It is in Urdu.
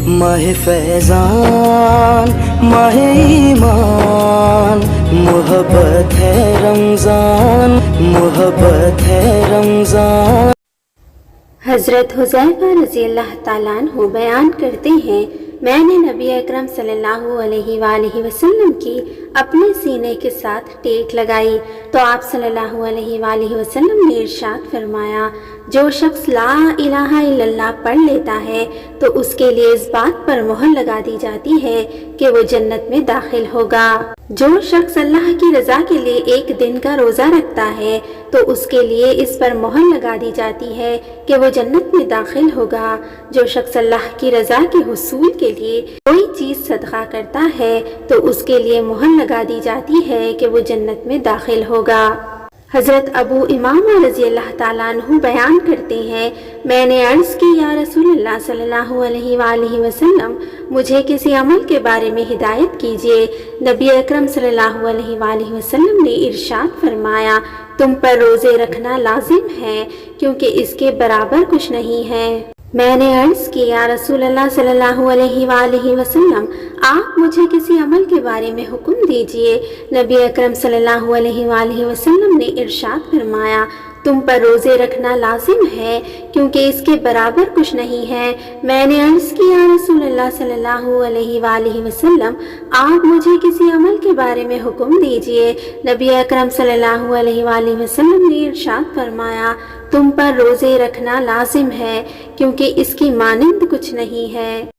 ماہ فیضان ماہ ایمان، محبت ہے رمضان، محبت ہے رمضان۔ حضرت حذیفہ رضی اللہ تعالیٰ عنہ بیان کرتے ہیں، میں نے نبی اکرم صلی اللہ علیہ وآلہ وسلم کی اپنے سینے کے ساتھ ٹیک لگائی تو آپ صلی اللہ علیہ وآلہ وسلم نے ارشاد فرمایا، جو شخص لا الہ الا اللہ پڑھ لیتا ہے تو اس کے لیے اس بات پر مہر لگا دی جاتی ہے کہ وہ جنت میں داخل ہوگا۔ جو شخص اللہ کی رضا کے لیے ایک دن کا روزہ رکھتا ہے تو اس کے لیے اس پر مہر لگا دی جاتی ہے کہ وہ جنت میں داخل ہوگا۔ جو شخص اللہ کی رضا کے حصول کے لیے کوئی چیز صدقہ کرتا ہے تو اس کے لیے مہر لگا دی جاتی ہے کہ وہ جنت میں داخل ہوگا۔ حضرت ابو امامہ رضی اللہ تعالیٰ عنہ بیان کرتے ہیں، میں نے عرض کی، یا رسول اللہ صلی اللہ علیہ وآلہ وسلم، مجھے کسی عمل کے بارے میں ہدایت کیجیے۔ نبی اکرم صلی اللہ علیہ وآلہ وسلم نے ارشاد فرمایا، تم پر روزے رکھنا لازم ہے کیونکہ اس کے برابر کچھ نہیں ہے۔ میں نے عرض کی، یا رسول اللہ صلی اللہ علیہ وآلہ وسلم، آپ مجھے کسی عمل کے بارے میں حکم دیجئے۔ نبی اکرم صلی اللہ علیہ وآلہ وسلم نے ارشاد فرمایا، تم پر روزے رکھنا لازم ہے کیونکہ اس کے برابر کچھ نہیں ہے۔ میں نے عرض کی، یا رسول اللہ صلی اللہ علیہ وآلہ وسلم، آپ مجھے کسی عمل کے بارے میں حکم دیجئے۔ نبی اکرم صلی اللہ علیہ وآلہ وسلم نے ارشاد فرمایا، تم پر روزے رکھنا لازم ہے کیونکہ اس کی مانند کچھ نہیں ہے۔